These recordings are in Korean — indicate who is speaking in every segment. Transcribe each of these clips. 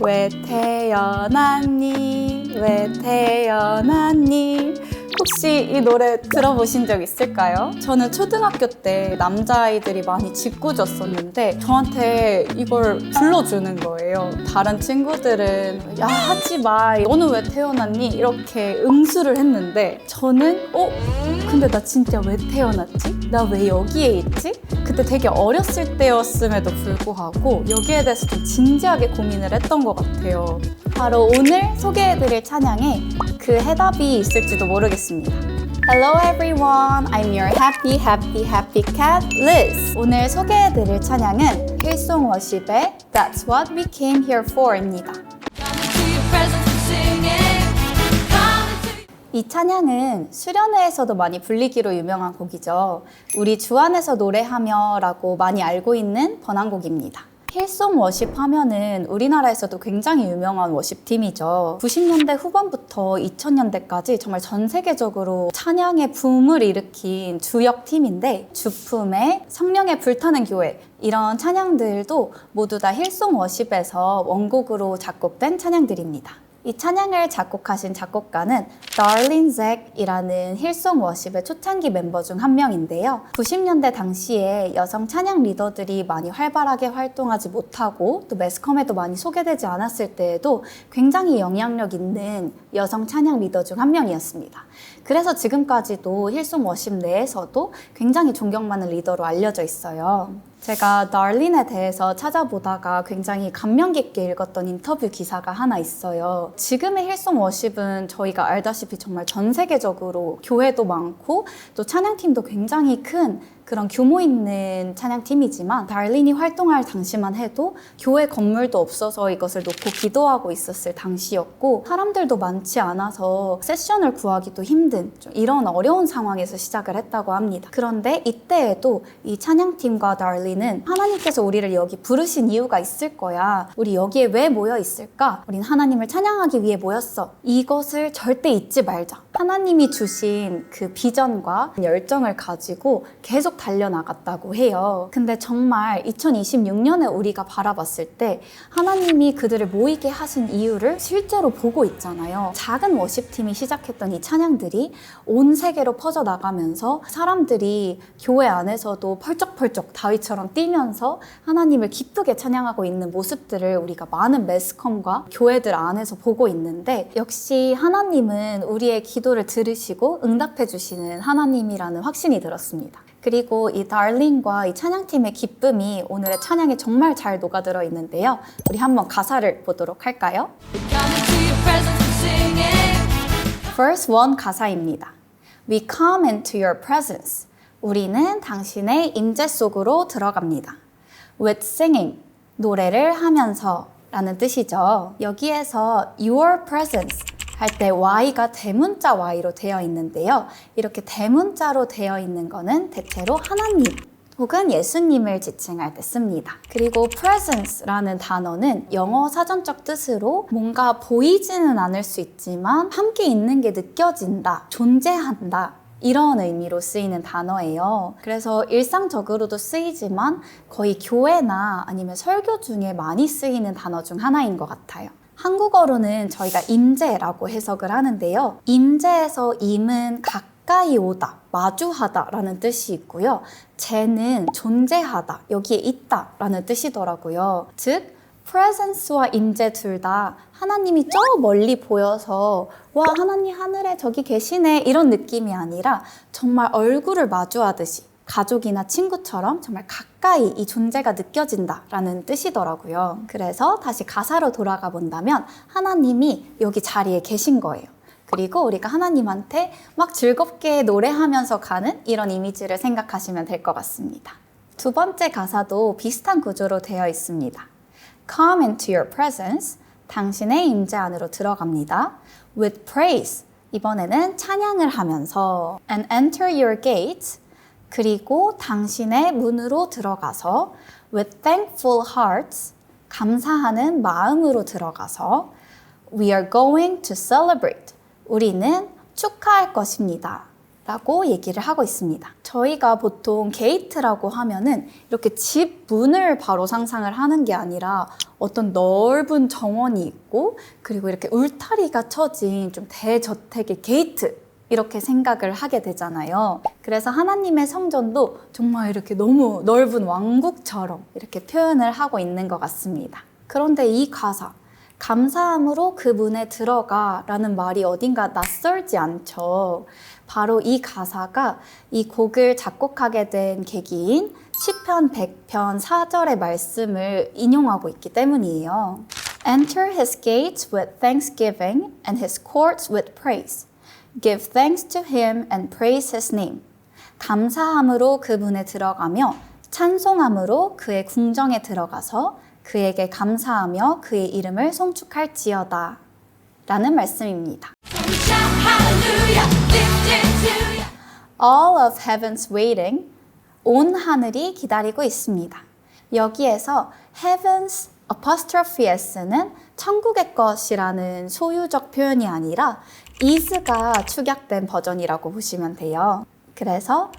Speaker 1: 왜 태어났니? 왜 태어났니? 혹시 이 노래 들어보신 적 있을까요? 저는 초등학교 때 남자아이들이 많이 짓궂었었는데 저한테 이걸 불러주는 거예요. 다른 친구들은 야 하지 마, 너는 왜 태어났니? 이렇게 응수를 했는데 저는 근데 나 진짜 왜 태어났지? 나 왜 여기에 있지? 그때 되게 어렸을 때였음에도 불구하고 여기에 대해서 좀 진지하게 고민을 했던 것 같아요. 바로 오늘 소개해드릴 찬양에 그 해답이 있을지도 모르겠습니다. Hello everyone, I'm your happy, happy, happy cat, Liz. 오늘 소개해드릴 찬양은 힐송 워십의 That's what we came here for입니다. 이 찬양은 수련회에서도 많이 불리기로 유명한 곡이죠. 우리 주 안에서 노래하며 라고 많이 알고 있는 번안곡입니다. 힐송 워십 하면은 우리나라에서도 굉장히 유명한 워십팀이죠. 90년대 후반부터 2000년대까지 정말 전 세계적으로 찬양의 붐을 일으킨 주역 팀인데 주품의 성령의 불타는 교회 이런 찬양들도 모두 다 힐송 워십에서 원곡으로 작곡된 찬양들입니다. 이 찬양을 작곡하신 작곡가는 Darlene Zsch이라는 힐송 워십의 초창기 멤버 중 한 명인데요. 90년대 당시에 여성 찬양 리더들이 많이 활발하게 활동하지 못하고 또 매스컴에도 많이 소개되지 않았을 때에도 굉장히 영향력 있는 여성 찬양 리더 중 한 명이었습니다. 그래서 지금까지도 힐송 워십 내에서도 굉장히 존경받는 리더로 알려져 있어요. 제가 Darlene에 대해서 찾아보다가 굉장히 감명 깊게 읽었던 인터뷰 기사가 하나 있어요. 지금의 힐송 워십은 저희가 알다시피 정말 전 세계적으로 교회도 많고 또 찬양팀도 굉장히 큰 그런 규모 있는 찬양팀이지만 달린이 활동할 당시만 해도 교회 건물도 없어서 이것을 놓고 기도하고 있었을 당시였고 사람들도 많지 않아서 세션을 구하기도 힘든 좀 이런 어려운 상황에서 시작을 했다고 합니다. 그런데 이때에도 이 찬양팀과 달린은 하나님께서 우리를 여기 부르신 이유가 있을 거야. 우리 여기에 왜 모여 있을까? 우린 하나님을 찬양하기 위해 모였어. 이것을 절대 잊지 말자. 하나님이 주신 그 비전과 열정을 가지고 계속 달려나갔다고 해요. 근데 정말 2026년에 우리가 바라봤을 때 하나님이 그들을 모이게 하신 이유를 실제로 보고 있잖아요. 작은 워십팀이 시작했던 이 찬양들이 온 세계로 퍼져나가면서 사람들이 교회 안에서도 펄쩍펄쩍 다윗처럼 뛰면서 하나님을 기쁘게 찬양하고 있는 모습들을 우리가 많은 매스컴과 교회들 안에서 보고 있는데 역시 하나님은 우리의 기도를 들으시고 응답해 주시는 하나님이라는 확신이 들었습니다. 그리고 이 달린과 이 찬양팀의 기쁨이 오늘의 찬양에 정말 잘 녹아들어 있는데요. 우리 한번 가사를 보도록 할까요? Verse 1 가사입니다. We come into your presence. 우리는 당신의 임재 속으로 들어갑니다. With singing, 노래를 하면서 라는 뜻이죠. 여기에서 your presence 할 때 Y가 대문자 Y로 되어 있는데요. 이렇게 대문자로 되어 있는 거는 대체로 하나님 혹은 예수님을 지칭할 때 씁니다. 그리고 presence라는 단어는 영어 사전적 뜻으로 뭔가 보이지는 않을 수 있지만 함께 있는 게 느껴진다, 존재한다 이런 의미로 쓰이는 단어예요. 그래서 일상적으로도 쓰이지만 거의 교회나 아니면 설교 중에 많이 쓰이는 단어 중 하나인 것 같아요. 한국어로는 저희가 임재라고 해석을 하는데요. 임재에서 임은 가까이 오다, 마주하다 라는 뜻이 있고요. 재는 존재하다, 여기에 있다 라는 뜻이더라고요. 즉, presence와 임재 둘 다 하나님이 저 멀리 보여서 와 하나님 하늘에 저기 계시네 이런 느낌이 아니라 정말 얼굴을 마주하듯이 가족이나 친구처럼 정말 가까이 이 존재가 느껴진다라는 뜻이더라고요. 그래서 다시 가사로 돌아가 본다면 하나님이 여기 자리에 계신 거예요. 그리고 우리가 하나님한테 막 즐겁게 노래하면서 가는 이런 이미지를 생각하시면 될 것 같습니다. 두 번째 가사도 비슷한 구조로 되어 있습니다. Come into your presence, 당신의 임재 안으로 들어갑니다. With praise, 이번에는 찬양을 하면서 And enter your gates, 그리고 당신의 문으로 들어가서 with thankful hearts, 감사하는 마음으로 들어가서 we are going to celebrate, 우리는 축하할 것입니다 라고 얘기를 하고 있습니다. 저희가 보통 게이트라고 하면은 이렇게 집 문을 바로 상상을 하는 게 아니라 어떤 넓은 정원이 있고 그리고 이렇게 울타리가 쳐진 좀 대저택의 게이트 이렇게 생각을 하게 되잖아요. 그래서 하나님의 성전도 정말 이렇게 너무 넓은 왕국처럼 이렇게 표현을 하고 있는 것 같습니다. 그런데 이 가사 감사함으로 그 문에 들어가 라는 말이 어딘가 낯설지 않죠. 바로 이 가사가 이 곡을 작곡하게 된 계기인 시편 100편 4절의 말씀을 인용하고 있기 때문이에요. Enter his gates with thanksgiving and his courts with praise. Give thanks to him and praise his name. 감사함으로 그 문에 들어가며 찬송함으로 그의 궁정에 들어가서 그에게 감사하며 그의 이름을 송축할지어다 라는 말씀입니다. All of heaven's waiting, 온 하늘이 기다리고 있습니다. 여기에서 heavens apostrophe s는 천국의 것이라는 소유적 표현이 아니라 is가 축약된 버전이라고 보시면 돼요. 그래서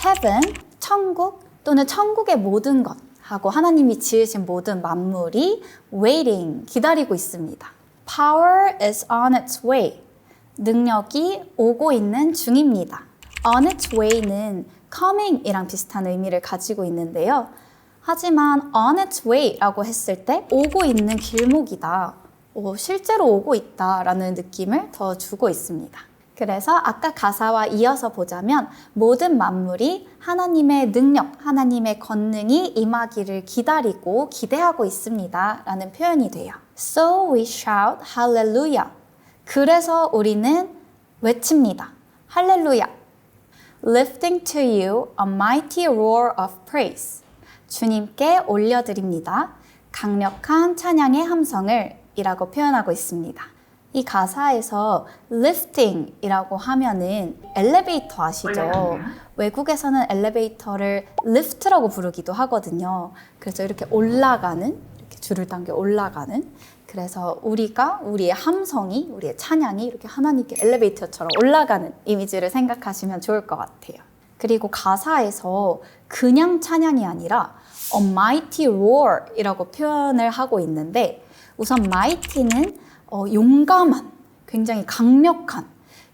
Speaker 1: heaven, 천국 또는 천국의 모든 것 하고 하나님이 지으신 모든 만물이 waiting, 기다리고 있습니다. Power is on its way. 능력이 오고 있는 중입니다. On its way는 coming이랑 비슷한 의미를 가지고 있는데요. 하지만 on its way라고 했을 때 오고 있는 길목이다. 실제로 오고 있다라는 느낌을 더 주고 있습니다. 그래서 아까 가사와 이어서 보자면 모든 만물이 하나님의 능력, 하나님의 권능이 임하기를 기다리고 기대하고 있습니다 라는 표현이 돼요. So we shout hallelujah. 그래서 우리는 외칩니다. 할렐루야. Lifting to you a mighty roar of praise. 주님께 올려드립니다. 강력한 찬양의 함성을 이라고 표현하고 있습니다. 이 가사에서 lifting이라고 하면은 엘리베이터 아시죠? 외국에서는 엘리베이터를 lift라고 부르기도 하거든요. 그래서 이렇게 올라가는, 이렇게 줄을 당겨 올라가는. 그래서 우리의 함성이, 우리의 찬양이 이렇게 하나님께 엘리베이터처럼 올라가는 이미지를 생각하시면 좋을 것 같아요. 그리고 가사에서 그냥 찬양이 아니라 a mighty roar 이라고 표현을 하고 있는데 우선 mighty는 용감한, 굉장히 강력한.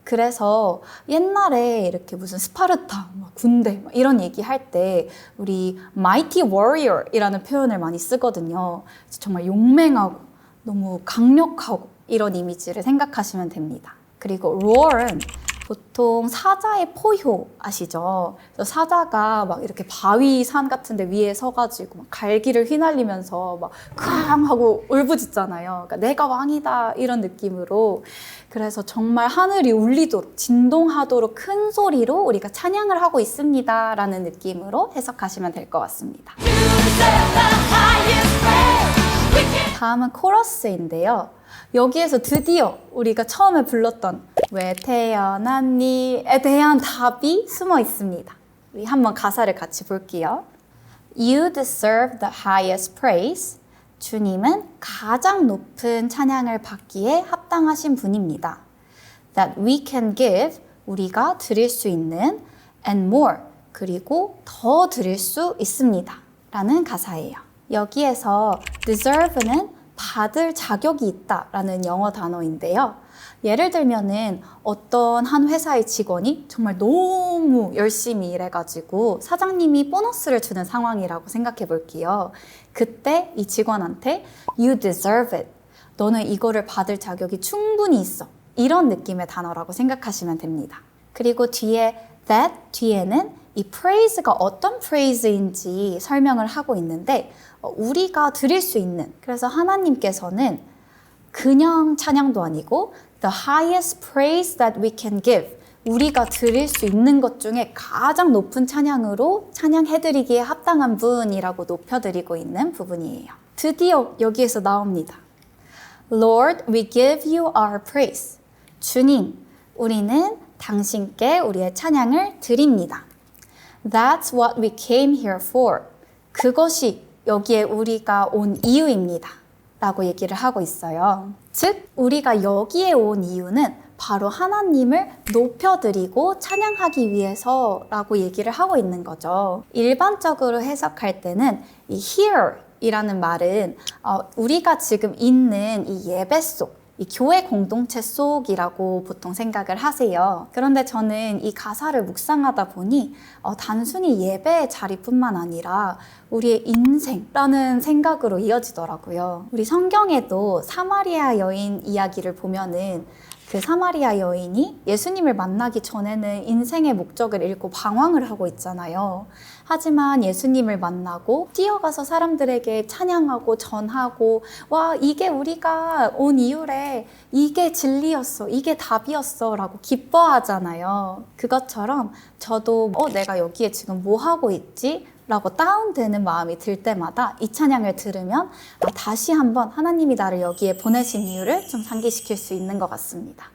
Speaker 1: 그래서 옛날에 이렇게 무슨 스파르타, 군대 이런 얘기할 때 우리 mighty warrior 이라는 표현을 많이 쓰거든요. 정말 용맹하고 너무 강력하고 이런 이미지를 생각하시면 됩니다. 그리고 roar은 보통 사자의 포효 아시죠? 그래서 사자가 막 이렇게 바위 산 같은 데 위에 서가지고 막 갈기를 휘날리면서 막 크앙 하고 울부짖잖아요. 그러니까 내가 왕이다 이런 느낌으로. 그래서 정말 하늘이 울리도록 진동하도록 큰 소리로 우리가 찬양을 하고 있습니다 라는 느낌으로 해석하시면 될 것 같습니다. 다음은 코러스인데요. 여기에서 드디어 우리가 처음에 불렀던 왜 태어났니에 대한 답이 숨어 있습니다. 우리 한번 가사를 같이 볼게요. You deserve the highest praise. 주님은 가장 높은 찬양을 받기에 합당하신 분입니다. That we can give, 우리가 드릴 수 있는 and more, 그리고 더 드릴 수 있습니다. 라는 가사예요. 여기에서 deserve는 받을 자격이 있다라는 영어 단어인데요. 예를 들면은 어떤 한 회사의 직원이 정말 너무 열심히 일해가지고 사장님이 보너스를 주는 상황이라고 생각해 볼게요. 그때 이 직원한테 You deserve it. 너는 이거를 받을 자격이 충분히 있어. 이런 느낌의 단어라고 생각하시면 됩니다. 그리고 뒤에 that 뒤에는 이 praise가 어떤 praise인지 설명을 하고 있는데 우리가 드릴 수 있는, 그래서 하나님께서는 그냥 찬양도 아니고 the highest praise that we can give, 우리가 드릴 수 있는 것 중에 가장 높은 찬양으로 찬양해드리기에 합당한 분이라고 높여드리고 있는 부분이에요. 드디어 여기에서 나옵니다. Lord, we give you our praise. 주님, 우리는 당신께 우리의 찬양을 드립니다. That's what we came here for. 그것이 여기에 우리가 온 이유입니다. 라고 얘기를 하고 있어요. 즉, 우리가 여기에 온 이유는 바로 하나님을 높여드리고 찬양하기 위해서라고 얘기를 하고 있는 거죠. 일반적으로 해석할 때는 이 here 이라는 말은 우리가 지금 있는 이 예배 속, 이 교회 공동체 속이라고 보통 생각을 하세요. 그런데 저는 이 가사를 묵상하다 보니 단순히 예배의 자리뿐만 아니라 우리의 인생라는 생각으로 이어지더라고요. 우리 성경에도 사마리아 여인 이야기를 보면은 그 사마리아 여인이 예수님을 만나기 전에는 인생의 목적을 잃고 방황을 하고 있잖아요. 하지만 예수님을 만나고 뛰어가서 사람들에게 찬양하고 전하고 와 이게 우리가 온 이유래, 이게 진리였어, 이게 답이었어 라고 기뻐하잖아요. 그것처럼 저도 내가 여기에 지금 뭐 하고 있지? 라고 다운되는 마음이 들 때마다 이 찬양을 들으면 다시 한번 하나님이 나를 여기에 보내신 이유를 좀 상기시킬 수 있는 것 같습니다.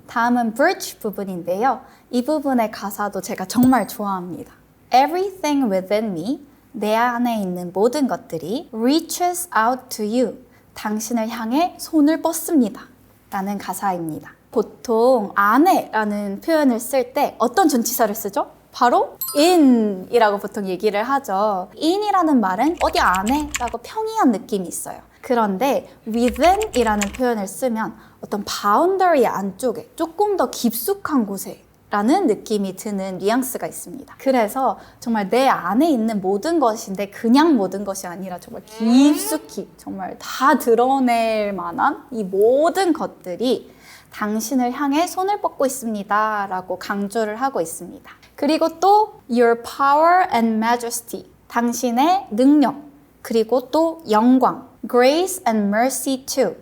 Speaker 1: 다음은 bridge 부분인데요. 이 부분의 가사도 제가 정말 좋아합니다. Everything within me, 내 안에 있는 모든 것들이 reaches out to you, 당신을 향해 손을 뻗습니다. 라는 가사입니다. 보통 안에라는 표현을 쓸 때 어떤 전치사를 쓰죠? 바로 in 이라고 보통 얘기를 하죠. in이라는 말은 어디 안에 라고 평이한 느낌이 있어요. 그런데 within 이라는 표현을 쓰면 어떤 boundary 안쪽에 조금 더 깊숙한 곳에 라는 느낌이 드는 뉘앙스가 있습니다. 그래서 정말 내 안에 있는 모든 것인데 그냥 모든 것이 아니라 정말 깊숙이 정말 다 드러낼 만한 이 모든 것들이 당신을 향해 손을 뻗고 있습니다 라고 강조를 하고 있습니다. 그리고 또 Your power and majesty, 당신의 능력, 그리고 또 영광, Grace and mercy too,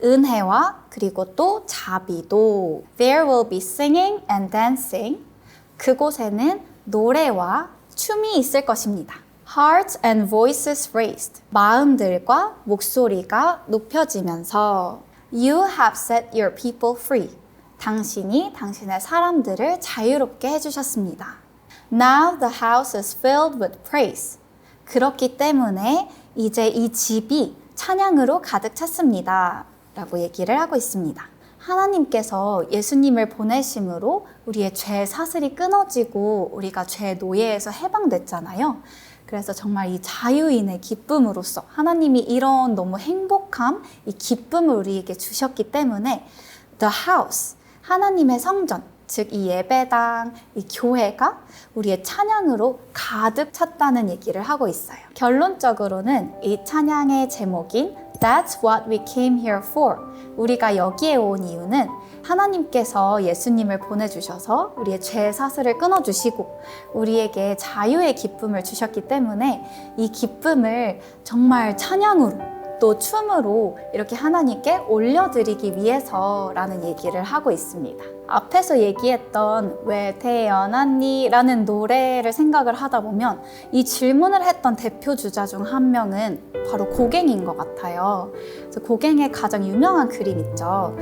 Speaker 1: 은혜와 그리고 또 자비도. There will be singing and dancing, 그곳에는 노래와 춤이 있을 것입니다. Hearts and voices raised, 마음들과 목소리가 높여지면서 You have set your people free, 당신이 당신의 사람들을 자유롭게 해주셨습니다. Now the house is filled with praise, 그렇기 때문에 이제 이 집이 찬양으로 가득 찼습니다 라고 얘기를 하고 있습니다. 하나님께서 예수님을 보내심으로 우리의 죄 사슬이 끊어지고 우리가 죄 노예에서 해방됐잖아요. 그래서 정말 이 자유인의 기쁨으로써 하나님이 이런 너무 행복함, 이 기쁨을 우리에게 주셨기 때문에 The house, 하나님의 성전, 즉 이 예배당, 이 교회가 우리의 찬양으로 가득 찼다는 얘기를 하고 있어요. 결론적으로는 이 찬양의 제목인 That's what we came here for, 우리가 여기에 온 이유는 하나님께서 예수님을 보내주셔서 우리의 죄 사슬을 끊어주시고 우리에게 자유의 기쁨을 주셨기 때문에 이 기쁨을 정말 찬양으로 또 춤으로 이렇게 하나님께 올려드리기 위해서라는 얘기를 하고 있습니다. 앞에서 얘기했던 왜 태어났니? 라는 노래를 생각을 하다 보면 이 질문을 했던 대표 주자 중 한 명은 바로 고갱인 것 같아요. 그래서 고갱의 가장 유명한 그림 있죠.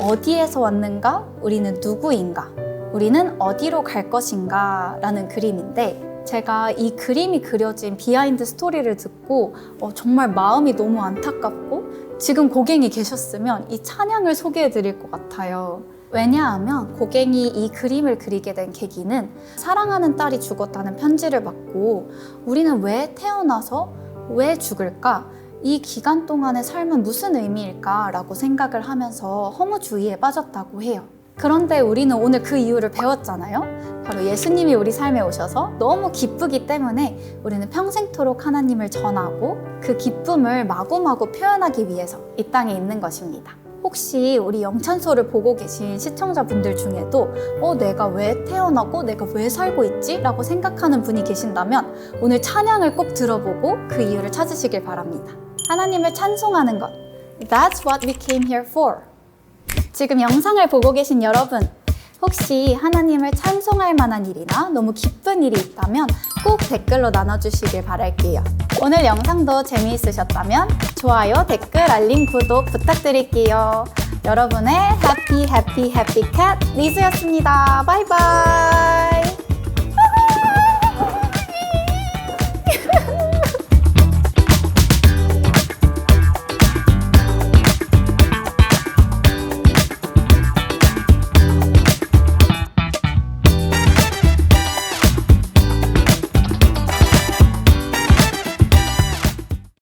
Speaker 1: 어디에서 왔는가? 우리는 누구인가? 우리는 어디로 갈 것인가? 라는 그림인데 제가 이 그림이 그려진 비하인드 스토리를 듣고 정말 마음이 너무 안타깝고 지금 고갱이 계셨으면 이 찬양을 소개해 드릴 것 같아요. 왜냐하면 고갱이 이 그림을 그리게 된 계기는 사랑하는 딸이 죽었다는 편지를 받고 우리는 왜 태어나서 왜 죽을까? 이 기간 동안의 삶은 무슨 의미일까? 라고 생각을 하면서 허무주의에 빠졌다고 해요. 그런데 우리는 오늘 그 이유를 배웠잖아요. 바로 예수님이 우리 삶에 오셔서 너무 기쁘기 때문에 우리는 평생토록 하나님을 전하고 그 기쁨을 마구마구 표현하기 위해서 이 땅에 있는 것입니다. 혹시 우리 영찬소를 보고 계신 시청자분들 중에도 내가 왜 태어나고 내가 왜 살고 있지? 라고 생각하는 분이 계신다면 오늘 찬양을 꼭 들어보고 그 이유를 찾으시길 바랍니다. 하나님을 찬송하는 것, That's what we came here for. 지금 영상을 보고 계신 여러분, 혹시 하나님을 찬송할 만한 일이나 너무 기쁜 일이 있다면 꼭 댓글로 나눠주시길 바랄게요. 오늘 영상도 재미있으셨다면 좋아요, 댓글, 알림, 구독 부탁드릴게요. 여러분의 해피 해피 해피 캣 리즈였습니다. 바이바이.